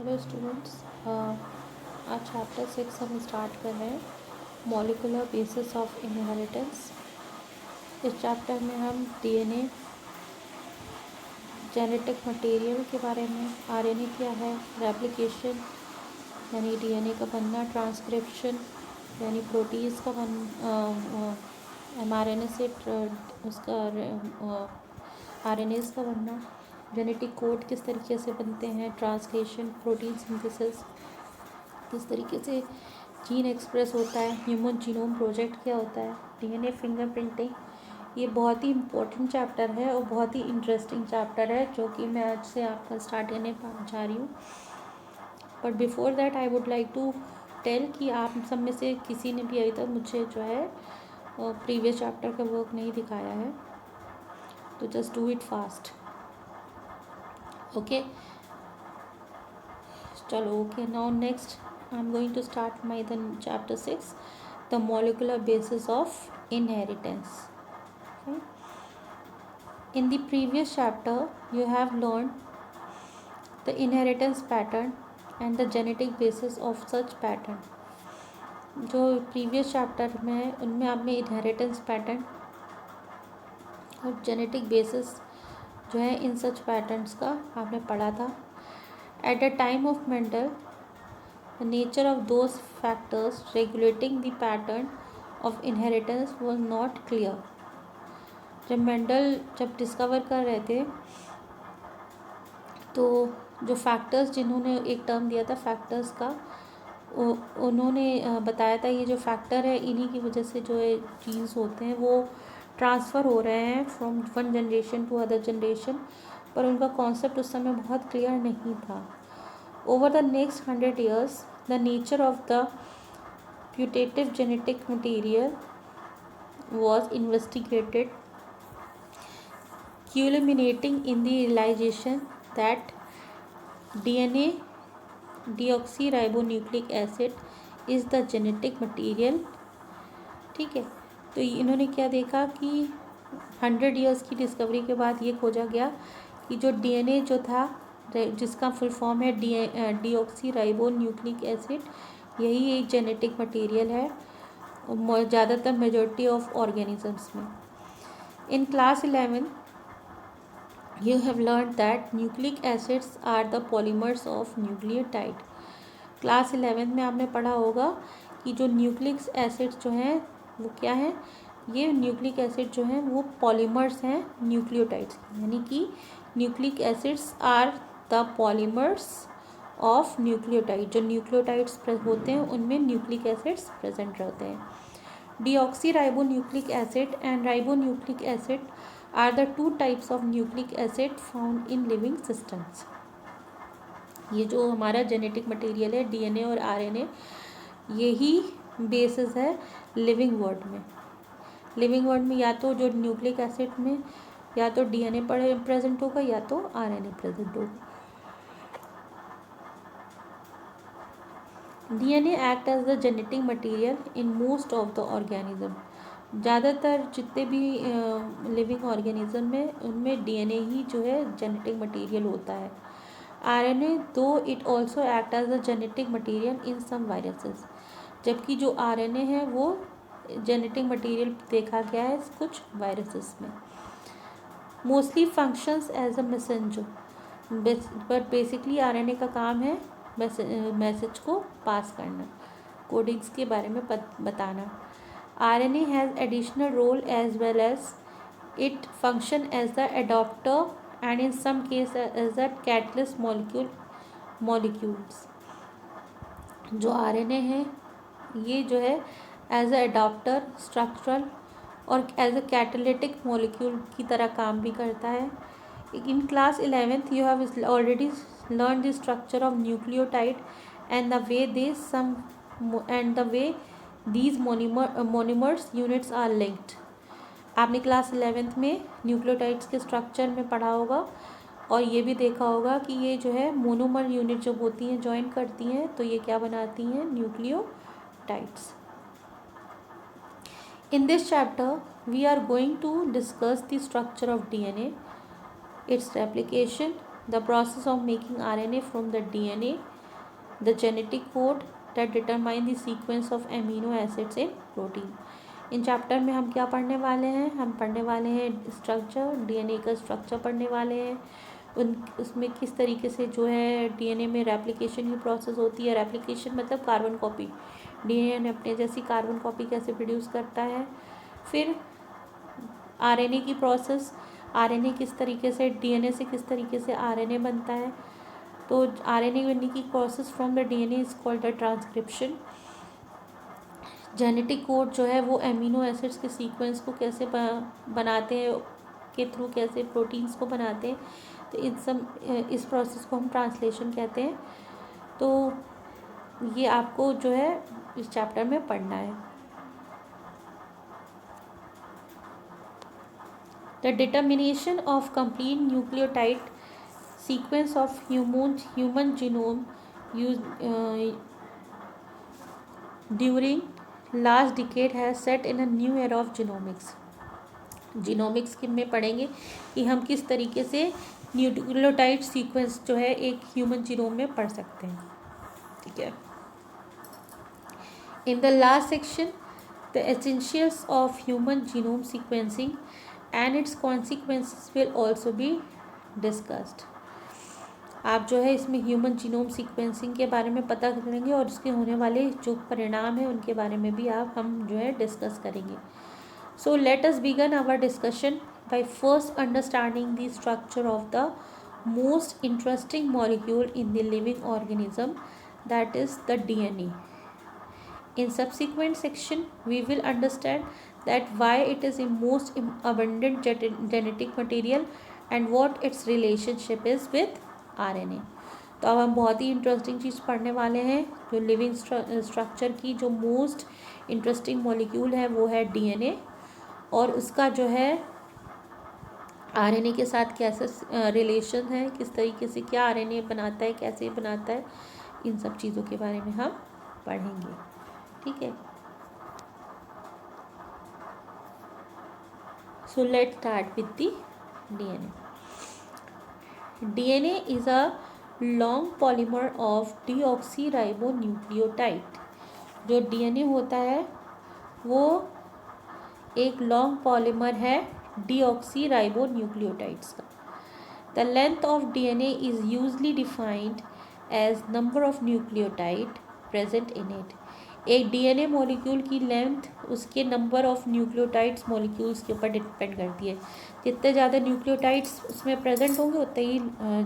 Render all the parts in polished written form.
Hello students, आज chapter 6 हम start कर रहे हैं, मॉलिकुलर बेसिस ऑफ इनहेरिटेंस। इस चैप्टर में हम डीएनए, जेनेटिक मटेरियल के बारे में, आरएनए क्या है, रेप्लिकेशन यानी डीएनए का बनना, ट्रांसक्रिप्शन यानी प्रोटीन्स का एमआरएनए से उसका आरएनएस का बनना, जेनेटिक कोड किस तरीके से बनते हैं, ट्रांसलेशन, प्रोटीन सिंथेसिस, किस तरीके से जीन एक्सप्रेस होता है, ह्यूमन जीनोम प्रोजेक्ट क्या होता है, डीएनए फिंगरप्रिंटिंग। ये बहुत ही इम्पोर्टेंट चैप्टर है और बहुत ही इंटरेस्टिंग चैप्टर है जो कि मैं आज से आपका स्टार्ट करने जा रही हूँ। But before that I would like to tell कि आप सब में से किसी ने भी अभी तक मुझे जो है प्रीवियस चैप्टर का वर्क नहीं दिखाया है, तो just do it fast. Okay, चलो। Okay, now next I'm going to start my the chapter 6, the molecular basis of inheritance. Okay. In the previous chapter you have learned the inheritance pattern and the genetic basis of such pattern. जो previous chapter में है उनमें आपने inheritance pattern और genetic basis जो है इन such patterns का आपने पढ़ा था. At the time of Mendel, the nature of those factors regulating the pattern of inheritance was not clear. जब मेंडल डिस्कवर कर रहे थे तो जो फैक्टर्स, जिन्होंने एक टर्म दिया था फैक्टर्स का, उन्होंने बताया था ये जो फैक्टर है इन्हीं की वजह से जो है जीन्स होते हैं वो ट्रांसफ़र हो रहे हैं from one generation to other generation, पर उनका कॉन्सेप्ट उस समय बहुत क्लियर नहीं था. Over the next 100 years, the nature of the putative genetic material was investigated, culminating in the realization that DNA deoxyribonucleic acid is the genetic material. ठीक है, तो इन्होंने क्या देखा कि 100 years की डिस्कवरी के बाद ये खोजा गया कि जो DNA जो था, जिसका फुल फॉर्म है डीऑक्सीराइबोन्यूक्लिक एसिड, यही एक जेनेटिक मटेरियल है ज़्यादातर मेजॉरिटी ऑफ ऑर्गेनिजम्स में. In class 11 you have learn that nucleic acids are the polymers of nucleotide. Class 11 में आपने पढ़ा होगा कि जो न्यूक्लिक एसिड्स जो हैं वो क्या हैं, ये न्यूक्लिक एसिड जो हैं वो पॉलीमर्स हैं न्यूक्लियोटाइड्स, यानी कि nucleic acids are the polymers of nucleotide. जो न्यूक्लियोटाइड्स होते हैं उनमें न्यूक्लिक एसिड्स प्रेजेंट रहते हैं. Deoxyribonucleic acid and ribonucleic acid are the 2 types of nucleic acid found in living systems. ये जो हमारा जेनेटिक मटेरियल है डीएनए और आरएनए, यही बेसिस है लिविंग वर्ल्ड में. लिविंग वर्ल्ड में या तो जो न्यूक्लिक एसिड में या तो डीएनए प्रेजेंट होगा या तो आरएनए प्रेजेंट होगा. DNA act as the genetic material in most of the organism. ज़्यादातर जितने भी लिविंग ऑर्गेनिज्म में उनमें डीएनए ही जो है जेनेटिक मटेरियल होता है. RNA though it also act as the genetic material in some viruses. जबकि जो आरएनए है वो जेनेटिक मटेरियल देखा गया है कुछ वायरसेस में. Mostly functions as a messenger, but basically RNA का काम है मैसेज को पास करना, कोडिंग्स के बारे में बताना. RNA has additional role as well as it function as the adapter and in some case as the catalyst molecules. जो आरएनए है ये जो है एज अ एडॉप्टर, स्ट्रक्चरल और एज अ कैटालिटिक मॉलिक्यूल की तरह काम भी करता है. In class 11th you have already learned the structure of nucleotide and the way these monomers units are linked. आपने क्लास 11th में न्यूक्लियोटाइड्स के स्ट्रक्चर में पढ़ा होगा और ये भी देखा होगा कि ये जो है मोनोमर यूनिट जब होती हैं ज्वाइन करती हैं तो ये क्या बनाती हैं, nucleotides. In this chapter we are going to discuss the structure of DNA, its replication, the process of making RNA from the DNA, the genetic code that determine the sequence of amino acids in protein. In chapter में हम क्या पढ़ने वाले हैं? हम पढ़ने वाले हैं स्ट्रक्चर, डीएनए का स्ट्रक्चर पढ़ने वाले हैं, उसमें किस तरीके से जो है डीएनए में रेप्लिकेशन की प्रोसेस होती है. रेप्लिकेशन मतलब कार्बन कॉपी. डीएनए अपने जैसी कार्बन कॉपी कैसे प्रोड्यूस करता है. फिर आरएनए की प्रोसेस, आरएनए किस तरीके से डीएनए से किस तरीके से आरएनए बनता है. तो आरएनए बनने की process from the DNA is called the transcription. Genetic code जो है वो एमिनो एसिड्स के सीक्वेंस को कैसे बनाते हैं, के थ्रू कैसे प्रोटीन्स को बनाते हैं. तो इस प्रोसेस को हम ट्रांसलेशन कहते हैं. तो ये आपको जो है इस चैप्टर में पढ़ना है. The determination of complete nucleotide sequence of human genome during last decade has set in a new era of genomics. Genomics में पढ़ेंगे कि हम किस तरीके से न्यूक्लियोटाइड सीक्वेंस जो है एक ह्यूमन जीनोम में पढ़ सकते हैं. ठीक है. In the last section the essentials of human genome sequencing and it's consequences will also be discussed. आप जो है इसमें ह्यूमन जीनोम सीक्वेंसिंग के बारे में पता करेंगे और उसके होने वाले जो परिणाम हैं उनके बारे में भी हम जो है डिस्कस करेंगे. So let us begin our discussion by first understanding the structure of the most interesting molecule in the living organism, that is the DNA. In subsequent section, we will understand that why it is the most abundant genetic material and what its relationship is with RNA. तो अब हम बहुत ही interesting चीज़ पढ़ने वाले हैं. जो living structure की जो मोस्ट इंटरेस्टिंग मॉलिक्यूल है वो है डीएनए, और उसका जो है आरएनए के साथ कैसे रिलेशन है, किस तरीके से क्या आरएनए बनाता है, कैसे बनाता है, इन सब चीज़ों के बारे में हम पढ़ेंगे. ठीक है. So let start with the DNA. DNA is a long polymer of deoxyribonucleotide. जो डीएनए होता है वो एक लॉन्ग पॉलीमर है डीऑक्सीराइबोन्यूक्लियोटाइड्स का. The length of DNA is usually defined as number of nucleotide present in it. एक DNA molecule की length उसके नंबर ऑफ न्यूक्लियोटाइड्स मॉलिक्यूल्स के ऊपर डिपेंड करती है. जितने ज़्यादा न्यूक्लियोटाइड्स उसमें प्रेजेंट होंगे उतने ही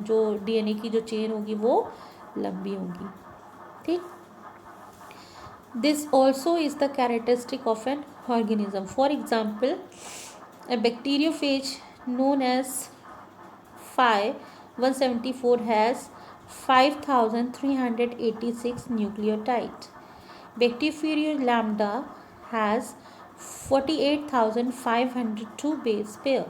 जो डीएनए की जो चेन होगी वो लंबी होगी. ठीक. This also is the characteristic of an organism. For example, a bacteriophage known as Phi-174 has 5,386 nucleotides. Bacteriophage lambda has 48,502 base pair.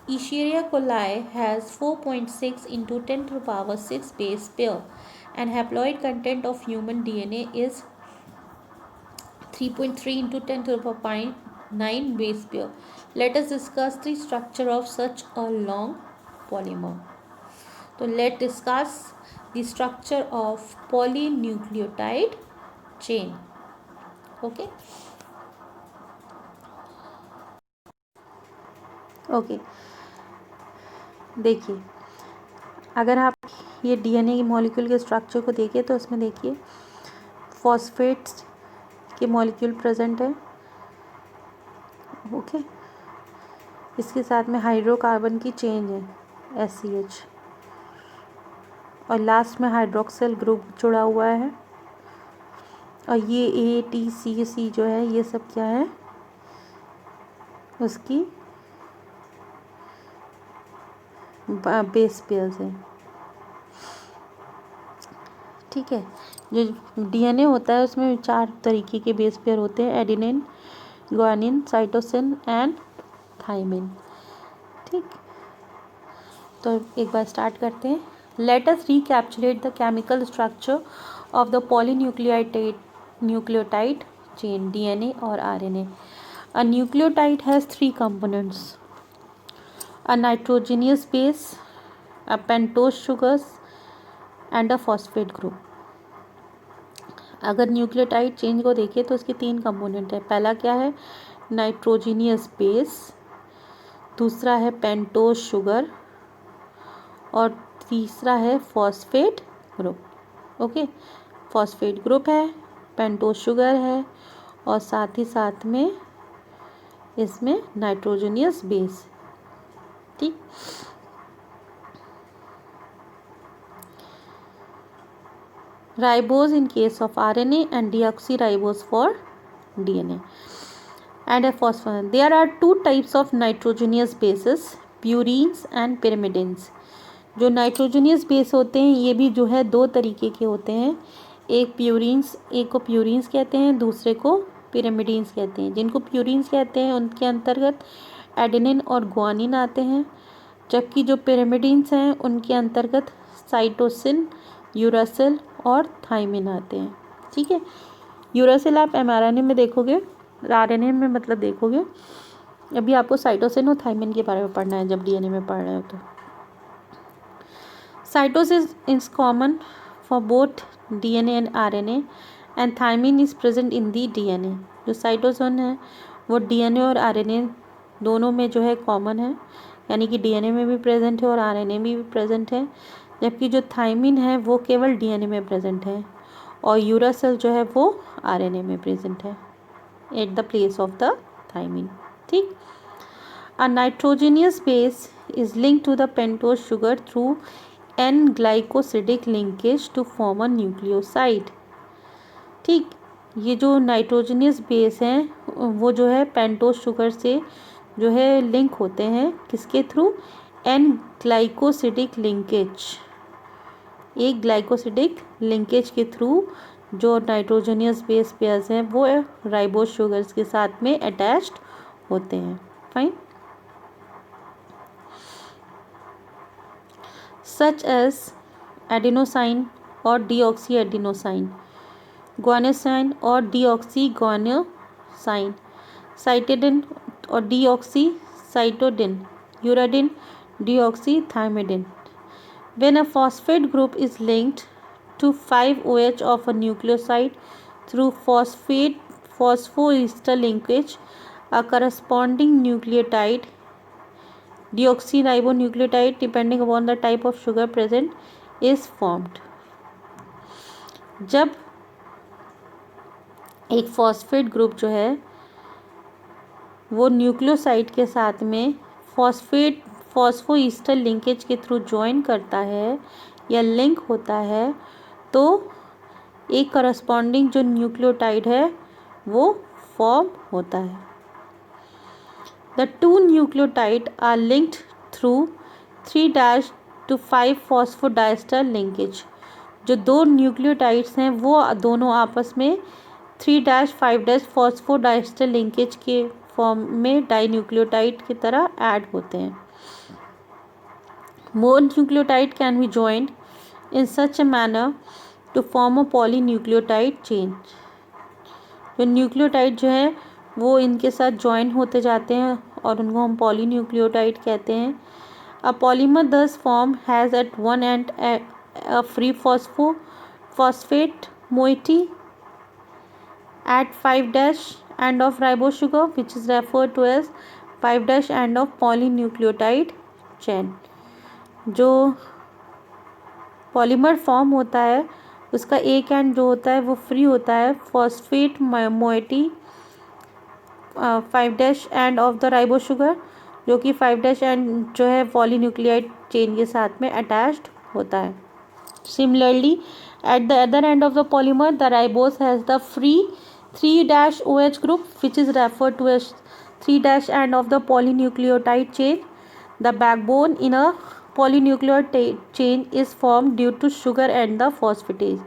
Escherichia coli has 4.6 into 10 to the power 6 base pair, and haploid content of human DNA is 3.3 into 10 to the power 9 base pair. Let us discuss the structure of such a long polymer. So let's discuss the structure of polynucleotide chain. Okay. Okay. देखिए, अगर आप ये DNA molecule के structure को देखिए तो इसमें देखिए फॉस्फेट्स के मॉलिक्यूल प्रेजेंट है. ओके. इसके साथ में हाइड्रोकार्बन की चेन है SCH, और लास्ट में हाइड्रोक्सिल ग्रुप जुड़ा हुआ है. और ये ATCC जो है ये सब क्या है, उसकी बेस पेयर्स हैं. ठीक है. जो डीएनए होता है उसमें 4 तरीके के बेस पेयर होते हैं: adenine, guanine, cytosine and thymine. ठीक. तो एक बार स्टार्ट करते हैं. Let us recapitulate the chemical structure of the polynucleotide chain, DNA और RNA. A nucleotide has 3 components: a nitrogenous base, a pentose sugars and a phosphate group. अगर nucleotide change को देखें तो उसके 3 कंपोनेंट है। पहला क्या है, नाइट्रोजीनियस बेस, दूसरा है पेंटोज शुगर और तीसरा है phosphate group. Okay, phosphate group है, पेंटोज शुगर है और साथ ही साथ में इसमें नाइट्रोजीनियस बेस। ठीक, ribose in case of RNA and deoxyribose for DNA and a phosphorus. There are 2 types of nitrogenous bases, purines and pyrimidines. जो नाइट्रोजनियस बेस होते हैं ये भी जो है 2 तरीके के होते हैं, एक को प्यूरिन्स कहते हैं, दूसरे को पिरामिडीन्स कहते हैं। जिनको प्यूरिन्स कहते हैं उनके अंतर्गत एडेनिन और ग्वानिन आते हैं, जबकि जो पिरामिडीन्स हैं उनके अंतर्गत साइटोसिन, यूरासिल और थाइमिन आते हैं। ठीक है, यूरासिल आप mRNA में देखोगे, RNA में मतलब देखोगे, अभी आपको साइटोसिन और थाइमिन के बारे में पढ़ना है जब DNA में पढ़ रहे हो तो। Cytosis is common for both DNA and RNA and thymine is present in the DNA। जो साइटोसिन है वो DNA और RNA दोनों में जो है कॉमन है, यानी कि DNA में भी प्रेजेंट है और RNA में भी प्रेजेंट है, जबकि जो थाइमिन है वो केवल DNA में प्रेजेंट है और यूरासिल जो है वो RNA में प्रेजेंट है at the place of the thymine. ठीक, a nitrogenous base is linked to the pentose sugar through an glycosidic linkage to form a nucleoside. ठीक, ये जो नाइट्रोजीनियस बेस हैं वो जो है पेंटोज शुगर से जो है लिंक होते हैं, किसके थ्रू, एन ग्लाइकोसिडिक लिंकेज, एक ग्लाइकोसिडिक लिंकेज के थ्रू जो नाइट्रोजनियस बेस पेयर्स हैं वो राइबोज शुगर्स के साथ में अटैच्ड होते हैं। फाइन, सच एज एडिनोसाइन और डीऑक्सी एडिनोसाइन, ग्वानिसाइन और डीऑक्सी ग्वानियोसाइन, साइटिडिन और deoxy cytidine, uridine, deoxy thymidine. When a phosphate group is linked to 5-OH of a nucleoside through phosphoester linkage, a corresponding nucleotide, deoxyribonucleotide, depending upon the type of sugar present, is formed. जब एक phosphate group जो है वो nucleoside के साथ में फॉस्फोईस्टर linkage के through join करता है या लिंक होता है, तो एक करस्पॉन्डिंग जो न्यूक्लियोटाइड है वो फॉर्म होता है। The 2 nucleotide are linked through 3' to 5 phosphodiester linkage. जो 2 न्यूक्लियोटाइड्स हैं वो दोनों आपस में 3' 5' लिंकेज के फॉर्म में डाइन्यूक्लियोटाइड की तरह ऐड होते हैं। More nucleotide can be joined in such a manner to form a polynucleotide chain. जो न्यूक्लियोटाइड जो है वो इनके साथ ज्वाइन होते जाते हैं और उनको हम पॉलीन्यूक्लियोटाइड कहते हैं। A polymer thus formed has at one end a free phosphate moiety at 5' end of ribose sugar, which is referred to as 5' end of polynucleotide chain. जो पॉलीमर फॉर्म होता है उसका एक एंड जो होता है वो फ्री होता है phosphate moiety 5' end of the ribose sugar, जो कि 5' एंड जो है पॉलीन्यूक्लियोटाइड चेन के साथ में अटैच्ड होता है। Similarly at the other end of the polymer the ribose has the free 3' group which is referred to as 3' end of the polynucleotide chain. The backbone in a polynucleotide chain is formed due to sugar and the phosphate.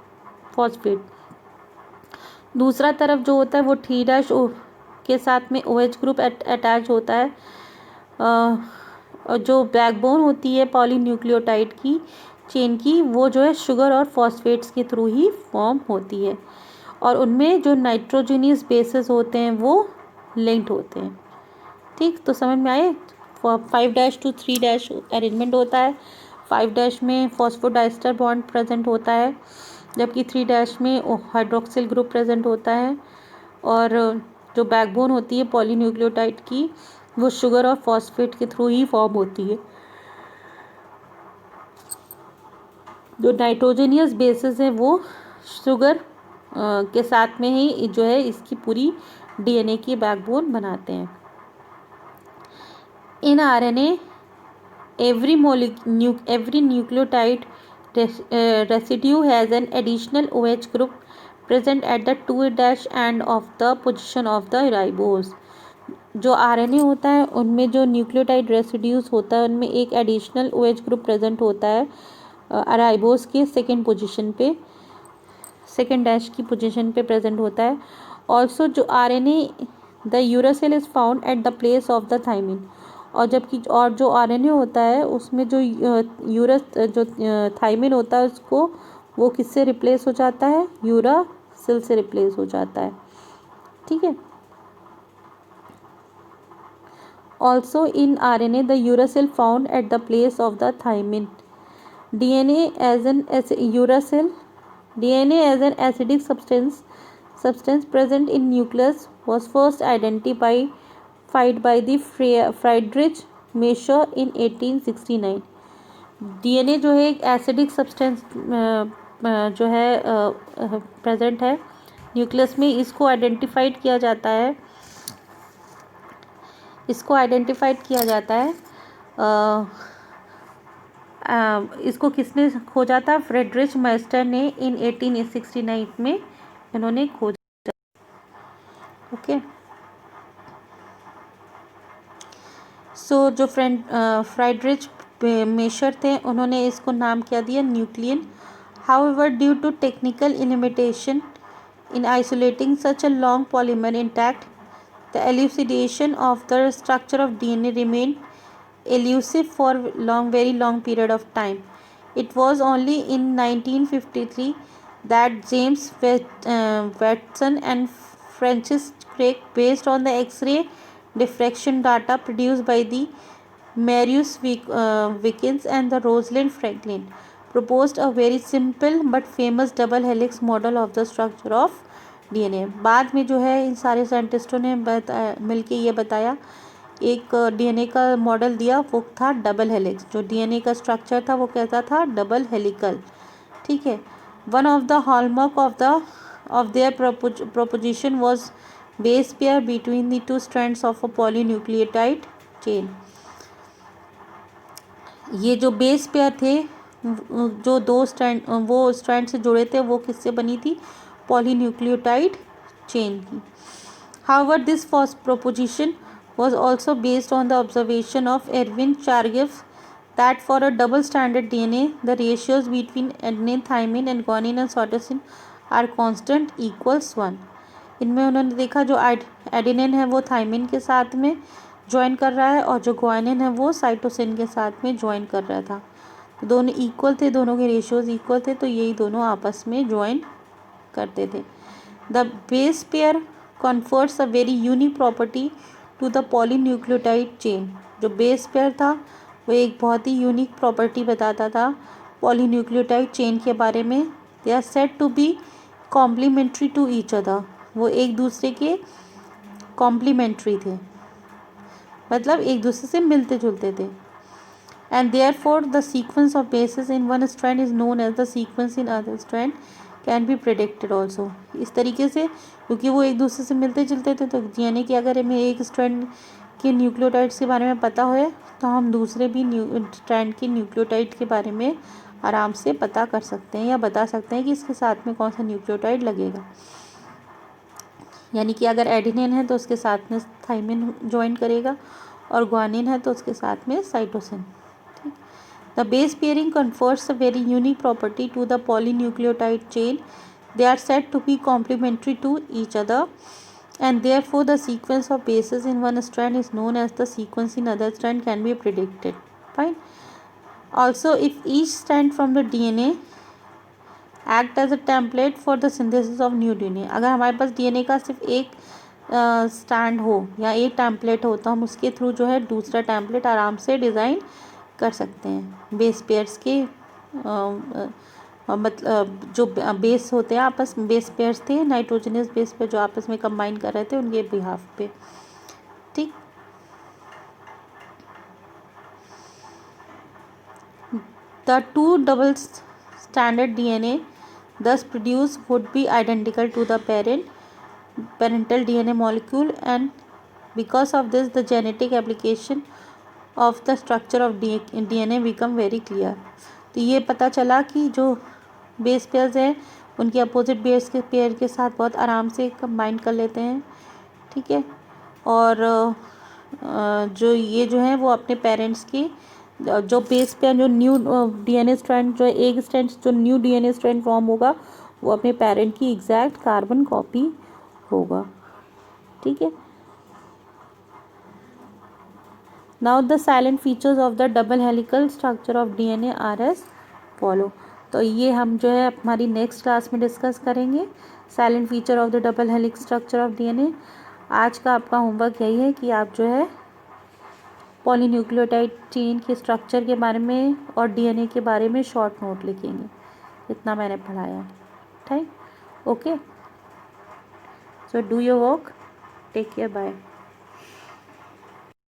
दूसरा तरफ जो होता है वो 3' के साथ में OH group attach होता है और जो बैकबोन होती है पॉलीन्यूक्लियोटाइड की चेन की वो जो है शुगर और फॉस्फेट्स के थ्रू ही फॉर्म होती है और उनमें जो नाइट्रोजनियस बेसेस होते हैं वो लिंक्ड होते हैं। ठीक, तो समझ में आए, 5' to 3' अरेंजमेंट होता है। 5' में फॉस्फोडाइस्टर बॉन्ड प्रेजेंट होता है, जबकि 3' में हाइड्रोक्सिल ग्रुप प्रेजेंट होता है। और जो बैकबोन होती है पॉलीन्यूक्लियोटाइड की, वो शुगर और फॉस्फेट के थ्रू ही फॉर्म होती है। जो नाइट्रोजनियस बेसिस है वो शुगर के साथ में ही जो है इसकी पूरी डीएनए की बैकबोन बनाते हैं। In RNA every nucleotide residue has an additional OH group present at the 2' end of the position of the ribose। जो आरएनए होता है उनमें जो न्यूक्लियोटाइड रेसिड्यूज होता है उनमें एक एडिशनल OH ग्रुप प्रेजेंट होता है राइबोस के सेकेंड डैश की पोजीशन पे प्रेजेंट होता है। ऑल्सो जो RNA the uracil is found at the place of the thymine. और जो आरएनए होता है उसमें जो थाइमिन होता है उसको वो किससे रिप्लेस हो जाता है, यूरासिल से रिप्लेस हो जाता है। ठीक है। Also in RNA the uracil found at the place of the thymine. DNA as an acidic substance present in nucleus was first identified by the Friedrich Miescher in 1869। DNA जो है एक acidic substance जो है present है nucleus में, इसको identified किया जाता है इसको किसने खोजा था, फ्रेडरिच माइस्टर ने इन 1869 में इन्होंने खोजा। ओके। सो जो फ्रेडरिच मेशर थे उन्होंने इसको नाम क्या दिया, nuclein. However due to technical limitation in isolating such a long polymer intact, the elucidation of the structure of DNA remained elusive for very long period of time. It was only in 1953 that James Watson and Francis Crick, based on the X-ray diffraction data produced by the Marius Wickens and the Rosalind Franklin, proposed a very simple but famous double helix model of the structure of DNA। बाद में जो है इन सारे साइंटिस्टों ने मिलके ये बताया, एक डीएनए का मॉडल दिया, वो था डबल हेलिक्स। जो डीएनए का स्ट्रक्चर था वो कैसा था, डबल हेलिकल। ठीक है। One of the hallmark of their proposition was base pair between the two strands of a polynucleotide chain. ये जो बेस पेयर थे, जो दो स्ट्रैंड से जुड़े थे, वो किससे बनी थी, पॉलीन्यूक्लियोटाइड चेन की। However this proposition was also based on the observation of Erwin Chargaff that for a double stranded DNA the ratios between adenine, thymine and guanine and cytosine are constant equals 1। इनमें उन्होंने देखा जो adenine है वो thymine के साथ में join कर रहा है और जो ग्वानिन है वो साइटोसिन के साथ में ज्वाइन कर रहा था। तो दोनों इक्वल थे, दोनों के रेशियोज इक्वल थे, तो यही दोनों आपस में ज्वाइन करते थे। The base pair confers a very unique property to the polynucleotide chain. जो बेस पेयर था वो एक बहुत ही यूनिक प्रॉपर्टी बताता था पॉलीन्यूक्लियोटाइड चेन के बारे में। They are said to be complementary to each other. वो एक दूसरे के कॉम्प्लीमेंट्री थे, मतलब एक दूसरे से मिलते जुलते थे। and therefore the sequence of bases in one strand is known as the sequence in other strand can be predicted also। इस तरीके से क्योंकि वो एक दूसरे से मिलते जुलते थे, तो यानी कि अगर हमें एक स्ट्रैंड के न्यूक्लियोटाइड्स के बारे में पता हो तो हम दूसरे भी स्ट्रैंड के न्यूक्लियोटाइड के बारे में आराम से पता कर सकते हैं या बता सकते हैं कि इसके साथ में कौन सा न्यूक्लियोटाइड लगेगा। यानी कि अगर एडेनिन है तो उसके साथ में थाइमिन ज्वाइन करेगा और ग्वानिन है तो उसके साथ में cytosine. The base pairing confers a very unique property to the polynucleotide chain. They are said to be complementary to each other, and therefore the sequence of bases in one strand is known as the sequence in other strand can be predicted. Fine. Also, if each strand from the DNA act as a template for the synthesis of new DNA, अगर हमारे पास DNA का सिर्फ एक stand हो या एक template हो तो हम उसके थ्रू जो है दूसरा टेम्पलेट आराम से डिज़ाइन कर सकते हैं। बेस पेयर्स के मतलब जो बेस होते हैं आपस में, बेस पेयर्स थे नाइट्रोजनस बेस पे जो आपस में कंबाइन कर रहे थे उनके बिहाफ पे। ठीक, the two double standard DNA thus produced would be identical to the parental DNA molecule, and because of this the genetic application of the structure of DNA become very clear। तो ये पता चला कि जो base pairs हैं उनके opposite base के pair के साथ बहुत आराम से कंबाइन कर लेते हैं। ठीक है, और जो ये जो है वो अपने पेरेंट्स की जो बेस पेयर जो न्यू डीएनए स्ट्रैंड जो एक स्ट्रैंड जो न्यू डीएनए स्ट्रैंड फॉर्म होगा वो अपने पेरेंट की एग्जैक्ट कार्बन कॉपी होगा। ठीक है, now the salient features of the double helical structure of DNA R S follow. तो ये हम जो है हमारी नेक्स्ट क्लास में डिस्कस करेंगे, silent feature of the double helix structure of DNA. आज का आपका होमवर्क यही है कि आप जो है पॉलीन्यूक्लियोटाइड चेन के स्ट्रक्चर के बारे में और डीएनए के बारे में शॉर्ट नोट लिखेंगे। इतना मैंने पढ़ाया। ठीक, okay, so do your work, take care, bye.